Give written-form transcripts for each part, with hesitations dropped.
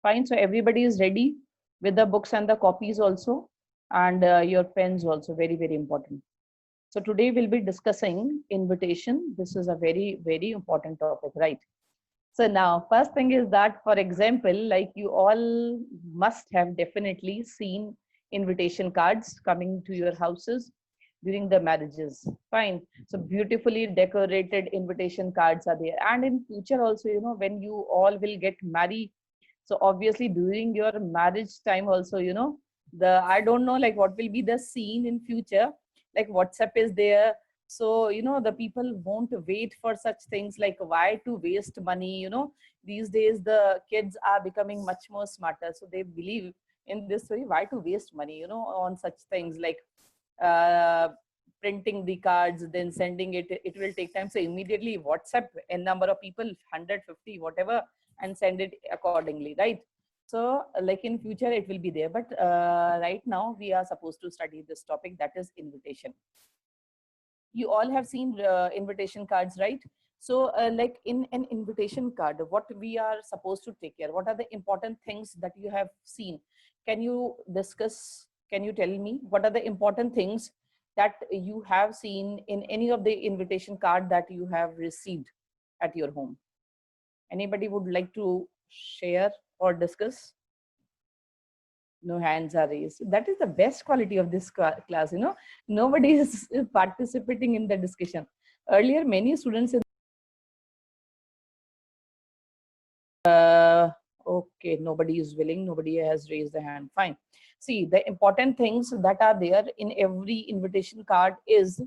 Fine. So everybody is ready with the books and the copies also, and your pens also. Very, very important. So today we'll be discussing invitation. This is a very, very important topic, right? So now, first thing is that, for example, like you all must have definitely seen invitation cards coming to your houses during the marriages. Fine. So beautifully decorated invitation cards are there. And in future also, when you all will get married, so obviously during your marriage time also, I don't know like what will be the scene in future, like WhatsApp is there. So the people won't wait for such things, like why to waste money. These days the kids are becoming much more smarter, so they believe in this story, why to waste money on such things, like uh, printing the cards, then sending it will take time. So immediately WhatsApp a number of people, 150 whatever, and send it accordingly, right? So like in future it will be there, but right now we are supposed to study this topic, that is invitation. You all have seen invitation cards, right? So like in an invitation card, what we are supposed to take care, what are the important things that you have seen? Can you discuss, can you tell me what are the important things that you have seen in any of the invitation card that you have received at your home? Anybody would like to share or discuss? No hands are raised. That is the best quality of this class. Nobody is participating in the discussion. Earlier, many students in okay, nobody is willing, nobody has raised the hand. Fine. See, the important things that are there in every invitation card is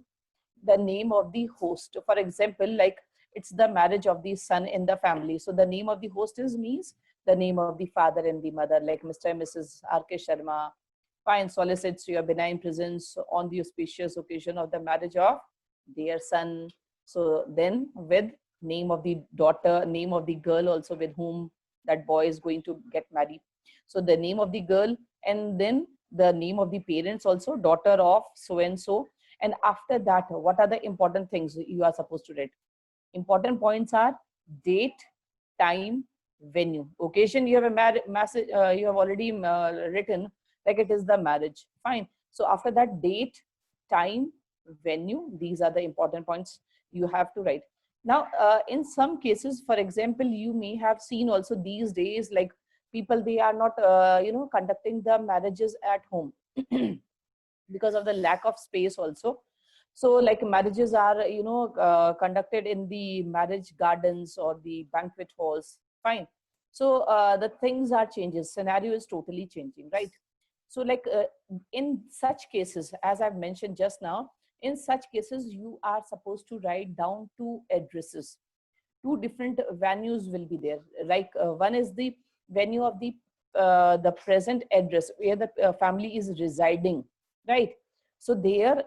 the name of the host. For example, like it's the marriage of the son in the family. So the name of the host is means the name of the father and the mother, like Mr. and Mrs. R.K. Sharma. Fine, solicits your benign presence on the auspicious occasion of the marriage of their son. So then with name of the daughter, name of the girl also with whom that boy is going to get married. So the name of the girl, and then the name of the parents also, daughter of so and so. And after that, what are the important things you are supposed to write? Important points are date, time, venue. Occasion you have a message, you have already written, like it is the marriage. Fine. So after that, date, time, venue, these are the important points you have to write. Now, in some cases, for example, you may have seen also these days, like people, they are not, conducting the marriages at home because of the lack of space also. So like marriages are conducted in the marriage gardens or the banquet halls. Fine. So the things are changes, scenario is totally changing, right? So like in such cases, as I've mentioned just now, in such cases you are supposed to write down two addresses. Two different venues will be there, like one is the venue of the present address where the family is residing, right? So there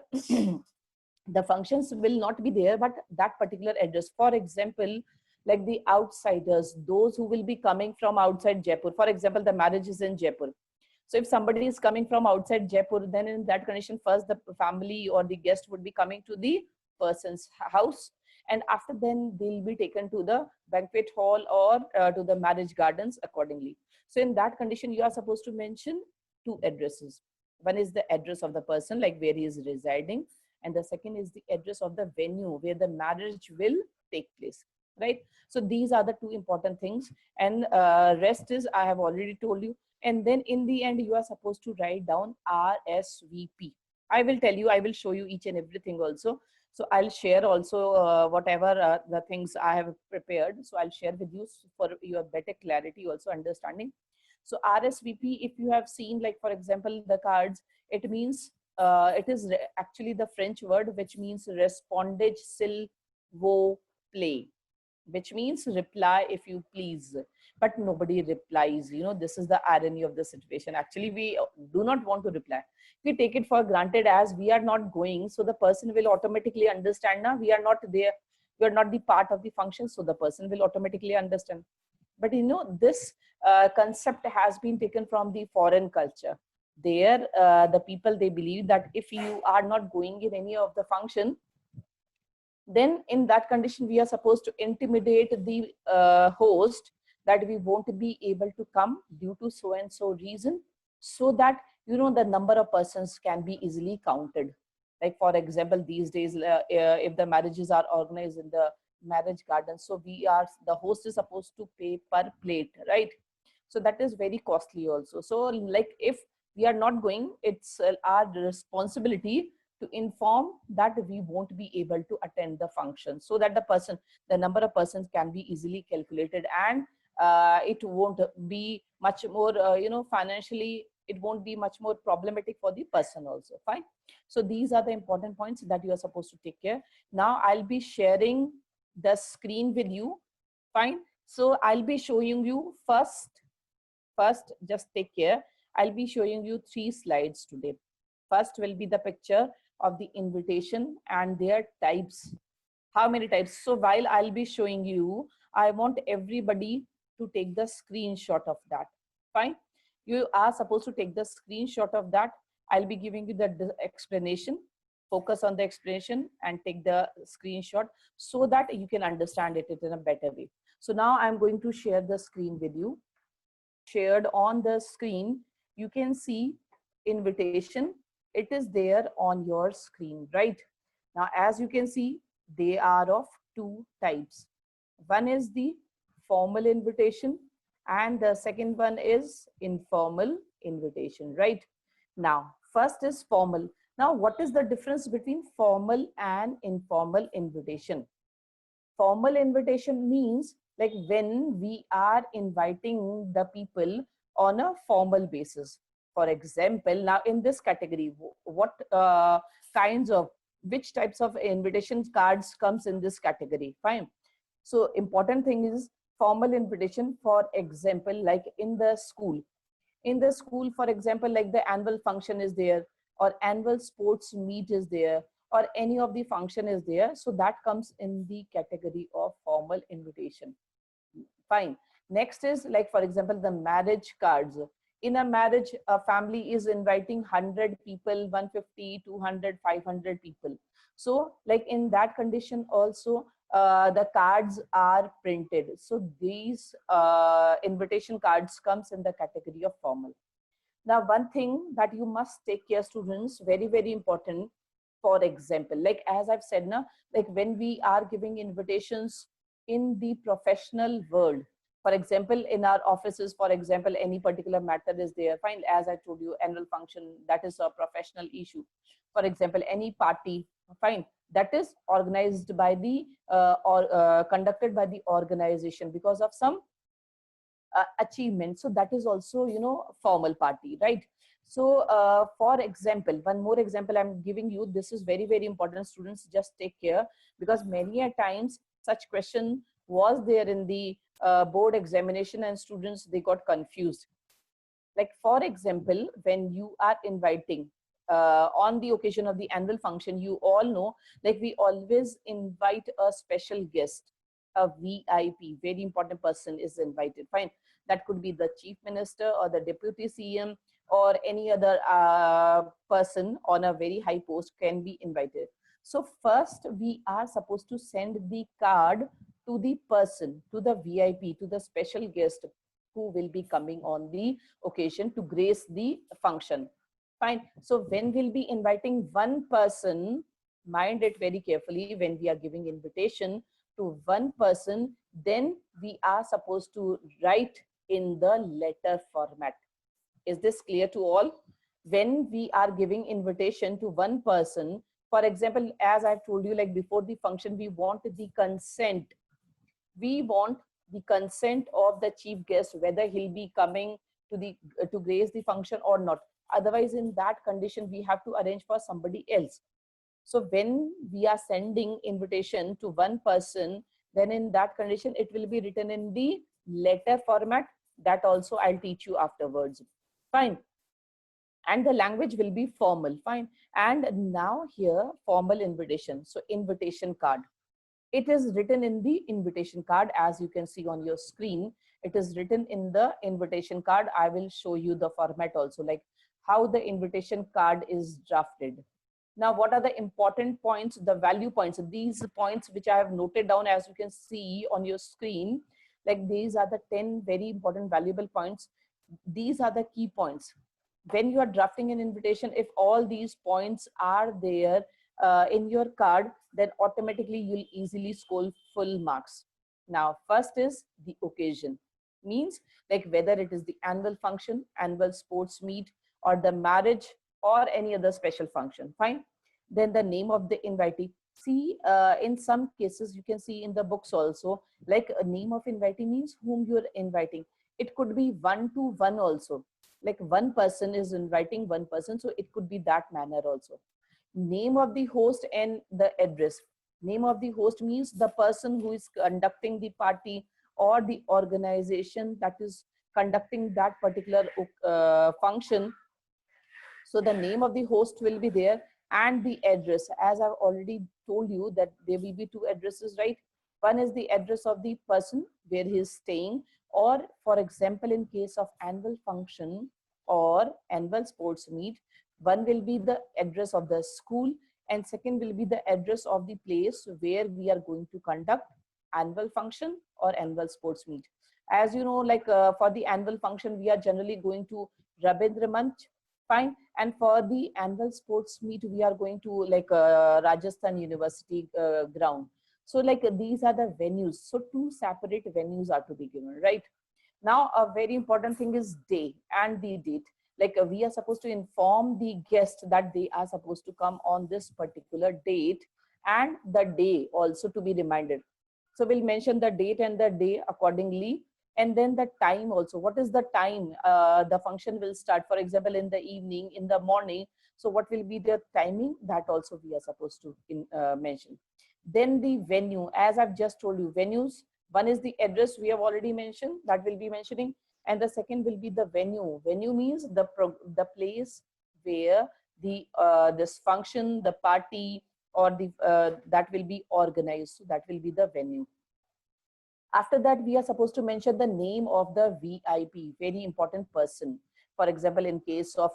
the functions will not be there, but that particular address. For example, like the outsiders, those who will be coming from outside Jaipur. For example, the marriage is in Jaipur. So if somebody is coming from outside Jaipur, then in that condition, first the family or the guest would be coming to the person's house, and after then they'll be taken to the banquet hall or to the marriage gardens accordingly. So in that condition, you are supposed to mention two addresses. One is the address of the person, like where he is residing, and the second is the address of the venue where the marriage will take place, right? So these are the two important things, and rest is I have already told you. And then in the end, you are supposed to write down RSVP. I will tell you, I will show you each and everything also. So I'll share also whatever the things I have prepared. So I'll share with you for your better clarity, also understanding. So RSVP, if you have seen, like for example, the cards, it means it is actually the French word which means respondez s'il vous plaît, which means reply if you please. But nobody replies. This is the irony of the situation. Actually, we do not want to reply. We take it for granted as we are not going, so the person will automatically understand. Now we are not there, we are not the part of the function, so the person will automatically understand. But this concept has been taken from the foreign culture. There the people, they believe that if you are not going in any of the function, then in that condition we are supposed to intimidate the host that we won't be able to come due to so and so reason, so that the number of persons can be easily counted. Like for example, these days, if the marriages are organized in the marriage garden, so the host is supposed to pay per plate, right? So that is very costly also. So like if we are not going, it's our responsibility to inform that we won't be able to attend the function, so that the number of persons can be easily calculated, and it won't be much more financially, it won't be much more problematic for the person also. Fine. So these are the important points that you are supposed to take care. Now I'll be sharing the screen with you. Fine. So I'll be showing you first, just take care. I'll be showing you 3 slides today. First will be the picture of the invitation and their types. How many types? So while I'll be showing you, I want everybody to take the screenshot of that. Fine. You are supposed to take the screenshot of that. I'll be giving you the explanation. Focus on the explanation and take the screenshot so that you can understand it in a better way. So now I'm going to share the screen with you. Shared on the screen, you can see invitation. It is there on your screen, right? Now, as you can see, they are of 2 types. One is the formal invitation and the second one is informal invitation, right? Now, first is formal. Now, what is the difference between formal and informal invitation? Formal invitation means like when we are inviting the people on a formal basis. For example, now in this category, what which types of invitation cards comes in this category? Fine. So important thing is formal invitation. For example, like in the school, for example, like the annual function is there, or annual sports meet is there, or any of the function is there, so that comes in the category of formal invitation. Fine. Next is like, for example, the marriage cards. In a marriage, a family is inviting 100 people, 150, 200, 500 people. So like in that condition also, the cards are printed. So these invitation cards comes in the category of formal. Now, one thing that you must take care, students, very, very important. For example, like as I've said, now, like when we are giving invitations in the professional world, for example, in our offices, for example, any particular matter is there. Fine, as I told you, annual function, that is a professional issue. For example, any party, fine, that is organized by the conducted by the organization because of some achievement. So that is also, formal party, right? So for example, one more example I'm giving you. This is very, very important, students, just take care, because many a times such question was there in the board examination and students, they got confused. Like for example, when you are inviting on the occasion of the annual function, you all know, like we always invite a special guest, a VIP, very important person is invited. Fine. That could be the chief minister or the deputy CM or any other person on a very high post can be invited. So first we are supposed to send the card to the person, to the VIP, to the special guest who will be coming on the occasion to grace the function. Fine. So when we'll be inviting one person, mind it very carefully, when we are giving invitation to one person, then we are supposed to write in the letter format. Is this clear to all? When we are giving invitation to one person, for example, as I told you, like before the function, we want the consent. We want the consent of the chief guest, whether he'll be coming to grace the function or not. Otherwise, in that condition, we have to arrange for somebody else. So when we are sending invitation to one person, then in that condition, it will be written in the letter format. That also I'll teach you afterwards. Fine. And the language will be formal. Fine. And now here, formal invitation. So invitation card. It is written in the invitation card, as you can see on your screen. It is written in the invitation card. I will show you the format also, like how the invitation card is drafted. Now, what are the important points, the value points? These points which I have noted down, as you can see on your screen, Like these are the 10 very important valuable points. These are the key points. When you are drafting an invitation, if all these points are there in your card, then automatically you'll easily score full marks. Now, first is the occasion. Means like whether it is the annual function, annual sports meet, or the marriage, or any other special function. Fine. Then the name of the invitee. See, in some cases, you can see in the books also, like a name of invitee means whom you're inviting. It could be one to one also, like one person is inviting one person, so it could be that manner also. Name of the host and the address. Name of the host means the person who is conducting the party or the organization that is conducting that particular function. So the name of the host will be there, and the address, as I've already told you that there will be two addresses, right? One is the address of the person where he is staying, or for example, in case of annual function or annual sports meet, one will be the address of the school, and second will be the address of the place where we are going to conduct annual function or annual sports meet. As you know, like for the annual function, we are generally going to Rabindra Manch, fine. And for the annual sports meet, we are going to like Rajasthan University ground. So like these are the venues. So two separate venues are to be given, right? Now, a very important thing is day and the date. Like we are supposed to inform the guest that they are supposed to come on this particular date, and the day also to be reminded. So we'll mention the date and the day accordingly, and then the time also. What is the time the function will start? For example, in the evening, in the morning. So what will be the timing? That also we are supposed to mention. Then the venue, as I've just told you, venues. One is the address, we have already mentioned, that will be mentioning, and the second will be the venue. Venue means the place where the this function, the party, or the that will be organized. So that will be the venue. After that, we are supposed to mention the name of the VIP, very important person. For example, in case of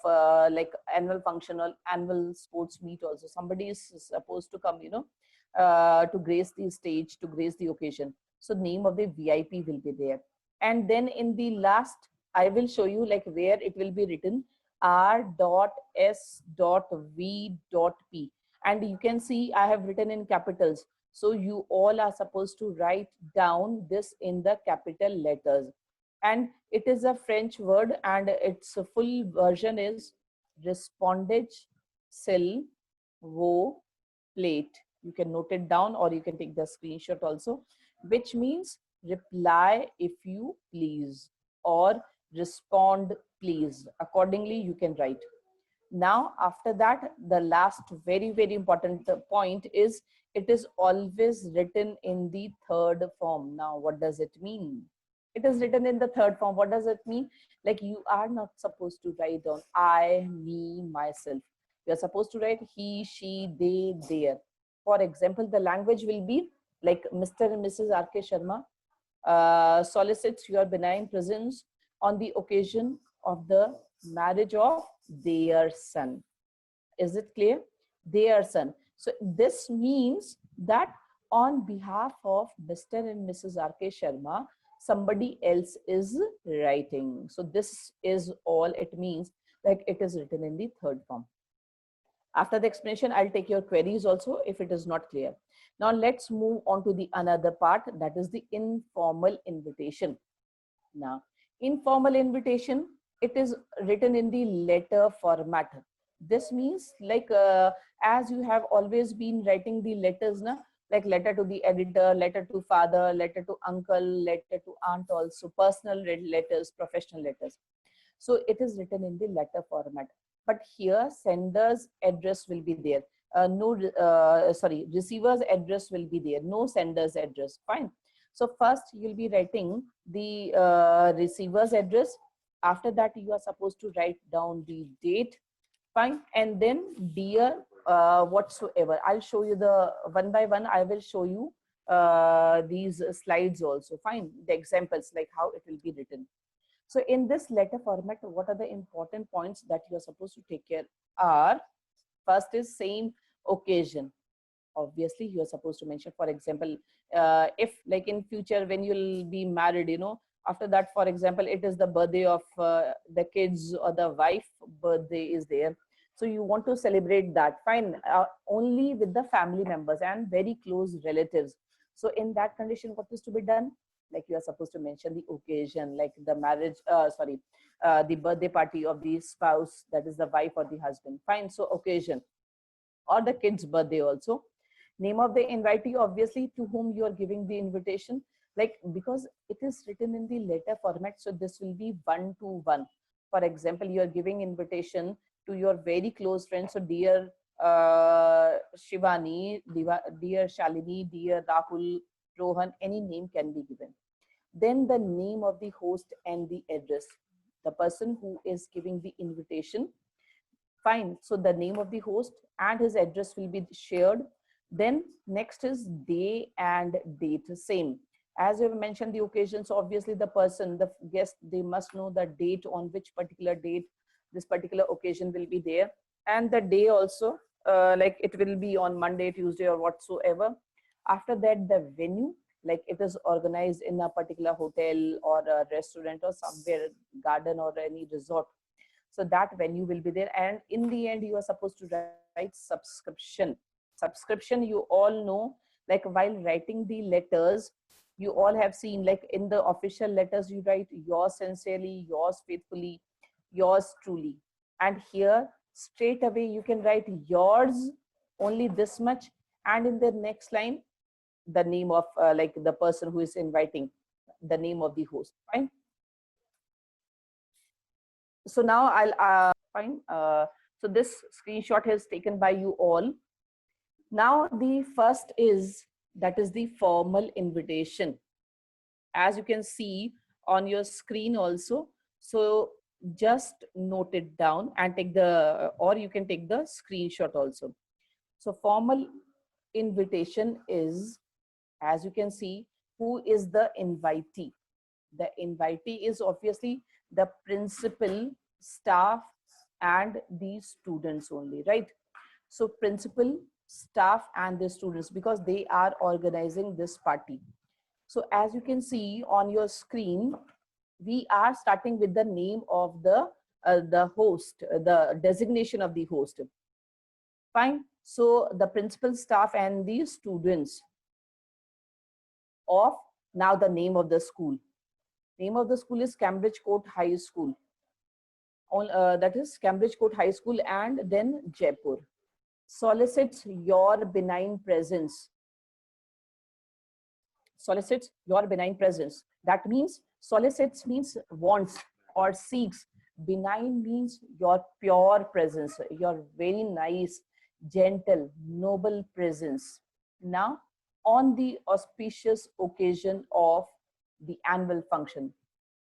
like annual function or annual sports meet also, somebody is supposed to come, to grace the stage, to grace the occasion. So name of the VIP will be there. And then in the last, I will show you like where it will be written R.S.V.P. And you can see I have written in capitals. So you all are supposed to write down this in the capital letters. And it is a French word, and its full version is respondage s'il vous plate. You can note it down, or you can take the screenshot also, which means reply if you please, or respond please. Accordingly, you can write. Now, after that, the last very, very important point is it is always written in the third form. Now, what does it mean? It is written in the third form. What does it mean? Like you are not supposed to write down I, me, myself. You are supposed to write he, she, they, their. For example, the language will be like Mr. and Mrs. R.K. Sharma solicits your benign presence on the occasion of the marriage of their son. Is it clear? Their son. So this means that on behalf of Mr. and Mrs. R.K. Sharma, somebody else is writing. So this is all it means, like it is written in the third form. After the explanation, I'll take your queries also if it is not clear. Now let's move on to the another part, that is the informal invitation. Now, informal invitation, it is written in the letter format. This means like as you have always been writing the letters, na? Like letter to the editor, letter to father, letter to uncle, letter to aunt also, personal letters, professional letters. So it is written in the letter format. But here sender's address will be there. Receiver's address will be there. No sender's address. Fine. So first you'll be writing the receiver's address. After that, you are supposed to write down the date. Fine. And then dear whatsoever. I'll show you the one by one. I will show you these slides also. Fine. The examples like how it will be written. So in this letter format, what are the important points that you are supposed to take care are? First is same occasion. Obviously you are supposed to mention. For example, if like in future when you'll be married, you know, after that, for example, it is the birthday of the kids or the wife birthday is there, so you want to celebrate that, fine, only with the family members and very close relatives. So in that condition, what is to be done? Like you are supposed to mention the occasion, like the marriage, sorry, the birthday party of the spouse, that is the wife or the husband, fine. So occasion, or the kid's birthday also. Name of the invitee, obviously to whom you are giving the invitation, like because it is written in the letter format, so this will be one to one. For example, you are giving invitation to your very close friends, so dear Shivani, dear Shalini, dear Rahul, Rohan, any name can be given. Then the name of the host and the address, the person who is giving the invitation, fine. So the name of the host and his address will be shared. Then next is day and date, same. As we have mentioned the occasion, so obviously the person, the guest, they must know the date, on which particular date this particular occasion will be there. And the day also, like it will be on Monday, Tuesday, or whatsoever. After that, the venue, like it is organized in a particular hotel or a restaurant or somewhere, garden or any resort. So that venue will be there. And in the end, you are supposed to write subscription. Subscription, you all know, like while writing the letters, you all have seen, like in the official letters, you write yours sincerely, yours faithfully, yours truly. And here, straight away, you can write yours only this much. And in the next line, the name of like the person who is inviting, the name of the host, fine. So now I'll fine. So this screenshot is taken by you all. Now the first is, that is the formal invitation. As you can see on your screen also. So just note it down and take the, or you can take the screenshot also. So formal invitation is, as you can see, who is the invitee? The invitee is obviously the principal, staff, and the students only, right? So principal, staff, and the students, because they are organizing this party. So as you can see on your screen, we are starting with the name of the host, the designation of the host. Fine. So the principal, staff, and the students of, now the name of the school. Name of the school is Cambridge Court High School. That is Cambridge Court High School, and then Jaipur. Solicits your benign presence. Solicits your benign presence. That means solicits means wants or seeks. Benign means your pure presence, your very nice, gentle, noble presence. Now, on the auspicious occasion of the annual function,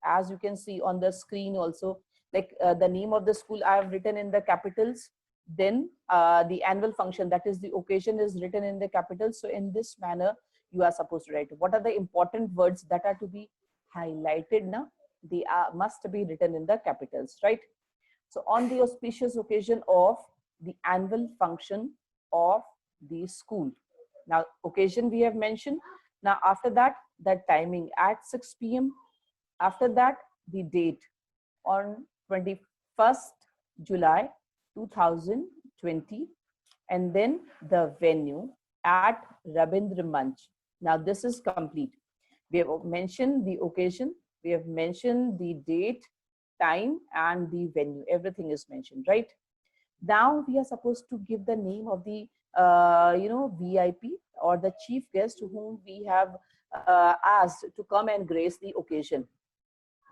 as you can see on the screen also, like the name of the school I have written in the capitals, then the annual function, that is the occasion, is written in the capitals. So in this manner you are supposed to write. What are the important words that are to be highlighted now? They are must be written in the capitals, right? So on the auspicious occasion of the annual function of the school. Now occasion we have mentioned. Now after that, the timing at 6 p.m. After that, the date on 21st July 2020, and then the venue at Rabindra Manch. Now this is complete. We have mentioned the occasion, we have mentioned the date, time, and the venue. Everything is mentioned, right? Now we are supposed to give the name of the VIP or the chief guest whom we have asked to come and grace the occasion.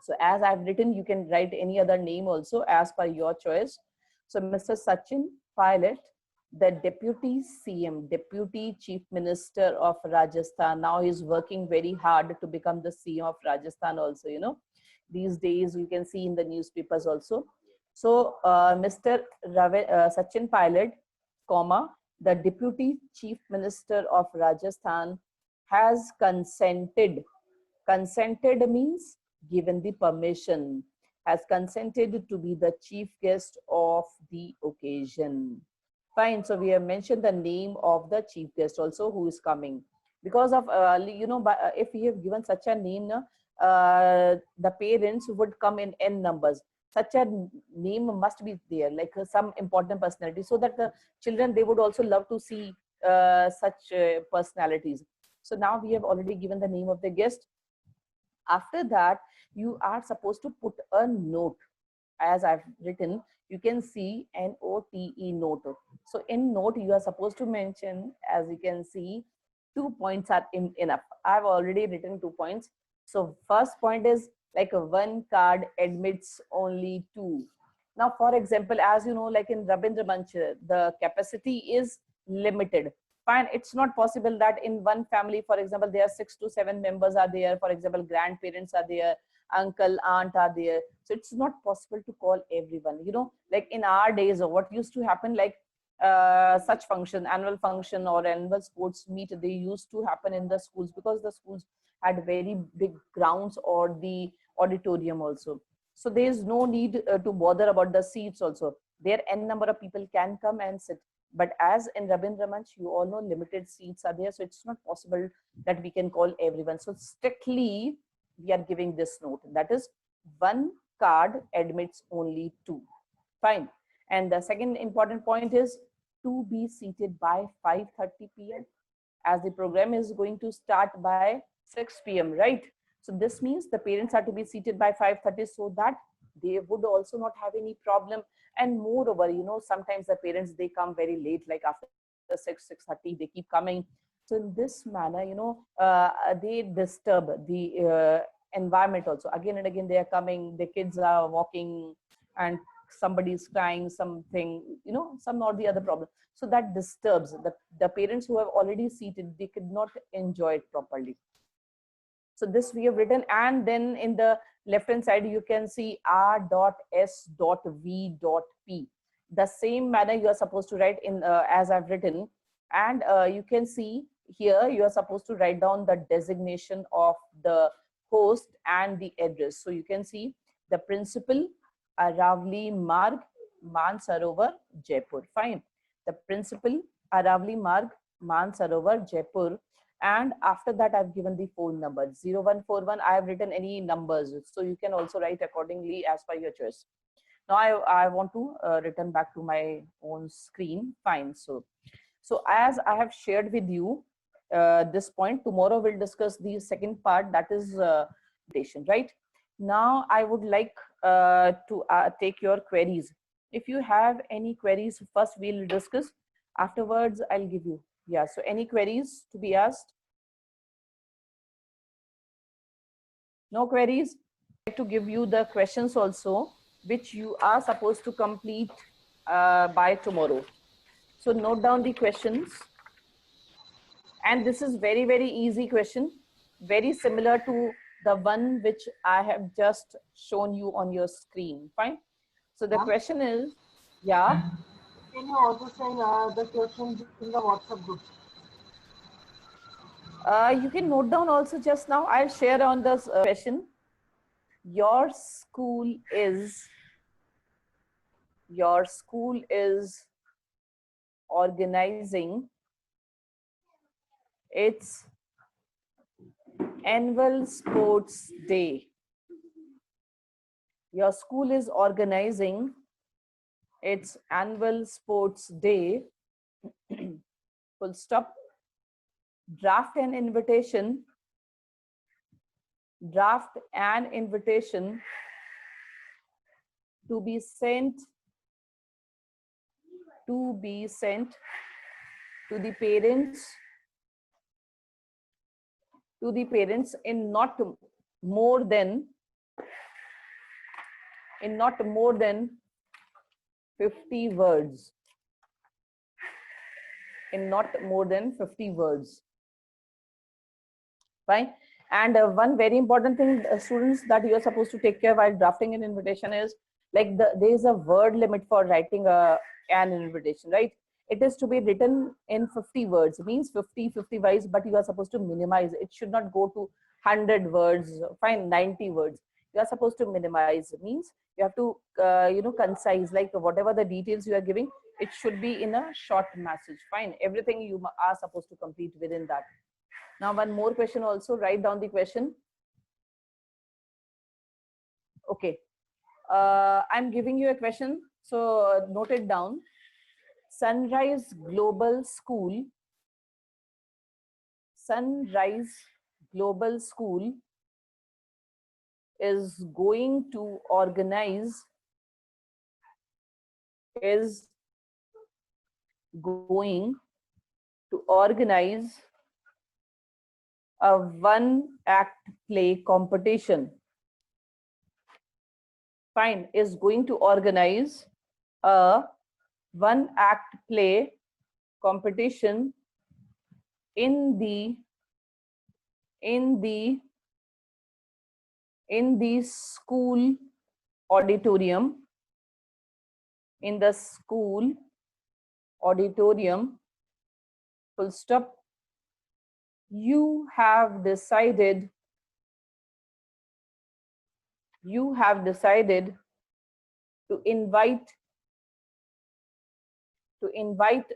So as I've written, you can write any other name also as per your choice. So Mr. Sachin Pilot, the Deputy CM, Deputy Chief Minister of Rajasthan. Now he's working very hard to become the CM of Rajasthan also, you know. These days you can see in the newspapers also. So Mr. Sachin Pilot, comma, the Deputy Chief Minister of Rajasthan has consented. Consented means given the permission, has consented to be the chief guest of the occasion. Fine. So we have mentioned the name of the chief guest also who is coming. Because of, if we have given such a name, the parents would come in n numbers. Such a name must be there, like some important personality, so that the children, they would also love to see such personalities. So now we have already given the name of the guest. After that, you are supposed to put a note. As I've written, you can see NOTE, note. So in note, you are supposed to mention, as you can see, 2 points are enough. I've already written 2 points. So first point is like a one card admits only two. Now, for example, as you know, like in Rabindra Manch, the capacity is limited. Fine, it's not possible that in one family, for example, there are 6 to 7 members are there. For example, grandparents are there, uncle, aunt are there. So it's not possible to call everyone. You know, like in our days, or what used to happen, like such function, annual function or annual sports meet, they used to happen in the schools, because the schools had very big grounds or the auditorium also. So there is no need to bother about the seats also. There n number of people can come and sit. But as in Rabindra Manch, you all know limited seats are there. So it's not possible that we can call everyone. So strictly, we are giving this note. That is, one card admits only two. Fine. And the second important point is to be seated by 5:30 p.m. as the program is going to start by 6 p.m. right? So this means the parents are to be seated by 5:30, so that they would also not have any problem. And moreover, you know, sometimes the parents, they come very late, like after 6:30, they keep coming. So in this manner, you know, they disturb the environment also. Again and again, they are coming, the kids are walking, and somebody is crying, something, you know, some or the other problem. So that disturbs the parents who have already seated, they could not enjoy it properly. So this we have written, and then in the left hand side, you can see R.S.V.P. The same manner you are supposed to write in as I've written. And you can see here, you are supposed to write down the designation of the host and the address. So you can see the principal, Aravali Marg, Mansarovar, Jaipur. Fine. The principal, Aravali Marg, Mansarovar, Jaipur. And after that, I've given the phone number 0141. I have written any numbers, so you can also write accordingly as per your choice. Now I want to return back to my own screen. Fine. So as I have shared with you this point, tomorrow we'll discuss the second part, that is invitation, right? Now I would like to take your queries. If you have any queries, first we'll discuss. Afterwards, I'll give you. Yeah, so any queries to be asked? No queries? I'd like to give you the questions also, which you are supposed to complete by tomorrow. So note down the questions. And this is very, very easy question, very similar to the one which I have just shown you on your screen. Fine. So the question is, yeah. Can you also send the questions in the WhatsApp group? You can note down also just now. I'll share on this question. Your school is organizing its annual sports day. Your school is organizing its annual sports day. Full stop. Draft an invitation to be sent to the parents in not more than 50 words. In not more than 50 words. Fine. And one very important thing, students, that you are supposed to take care while drafting an invitation is, like, there is a word limit for writing an invitation, right? It is to be written in 50 words, means 50 words, but you are supposed to minimize. It should not go to 100 words, fine, 90 words. You are supposed to minimize, means You have to, concise, like whatever the details you are giving, it should be in a short message. Fine. Everything you are supposed to complete within that. Now, one more question also. Write down the question. Okay. I'm giving you a question. So note it down. Sunrise Global School. Sunrise Global School is going to organize a one act play competition. Fine, is going to organize a one act play competition in the school auditorium, in the school auditorium, full stop. You have decided to invite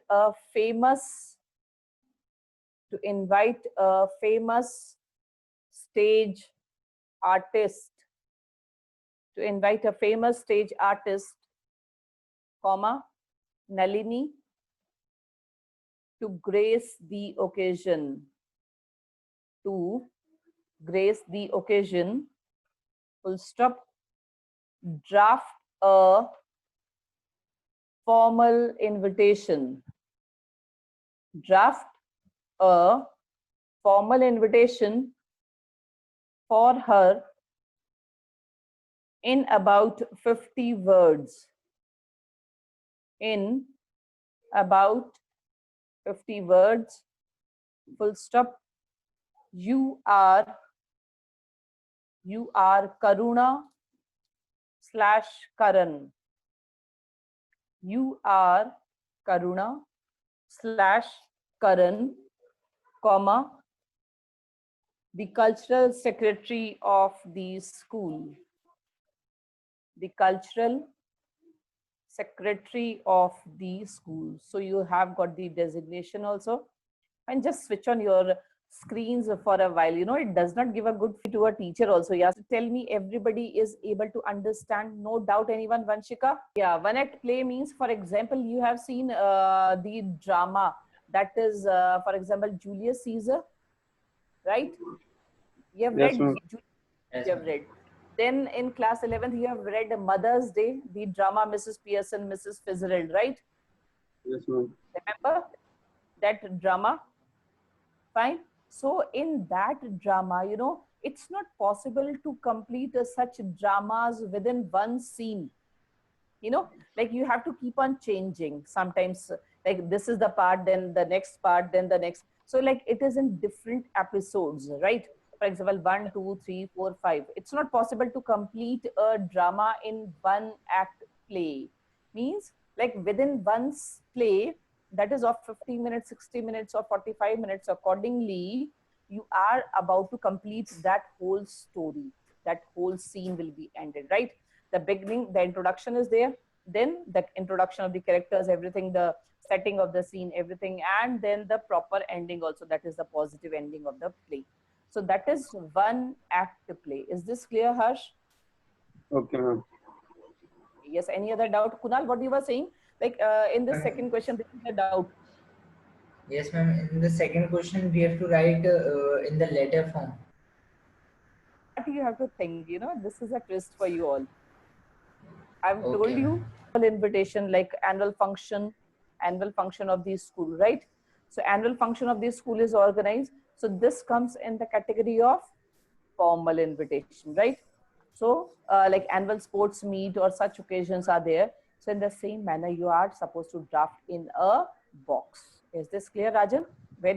a famous stage artist, comma, Nalini, to grace the occasion, full stop. Draft a formal invitation. For her in about 50 words. Full stop. You are Karuna / Karan. You are Karuna / Karan, comma, the cultural secretary of the school. So you have got the designation also. And just switch on your screens for a while. It does not give a good feel to a teacher also. Yeah, so tell me everybody is able to understand. No doubt anyone, Vanshika? Yeah, one act play means, for example, you have seen the drama that is, for example, Julius Caesar, right? You have Yes, read. Yes, you have read. Then in class 11th, you have read Mother's Day, the drama Mrs. Pearson, Mrs. Fitzgerald, right? Yes, ma'am. Remember that drama? Fine. So in that drama, it's not possible to complete such dramas within one scene. Like you have to keep on changing. Sometimes, like this is the part, then the next part, then the next. So like it is in different episodes, right? For example, 1, 2, 3, 4, 5. It's not possible to complete a drama in one act play. Means like within one play, that is of 50 minutes, 60 minutes, or 45 minutes, accordingly, you are about to complete that whole story. That whole scene will be ended, right? The beginning, the introduction is there, then the introduction of the characters, everything, the setting of the scene, everything, and then the proper ending also, that is the positive ending of the play. So that is one act play. Is this clear, Harsh? Okay, ma'am. Yes. Any other doubt? Kunal, what you were saying? Like in the second question, this is a doubt. Yes, ma'am. In the second question, we have to write in the letter form. What you have to think, this is a twist for you all. I've Okay, told you invitation, like annual function of the school, right? So annual function of the school is organized. So this comes in the category of formal invitation, right? So like annual sports meet or such occasions are there. So in the same manner, you are supposed to draft in a box. Is this clear, Rajan?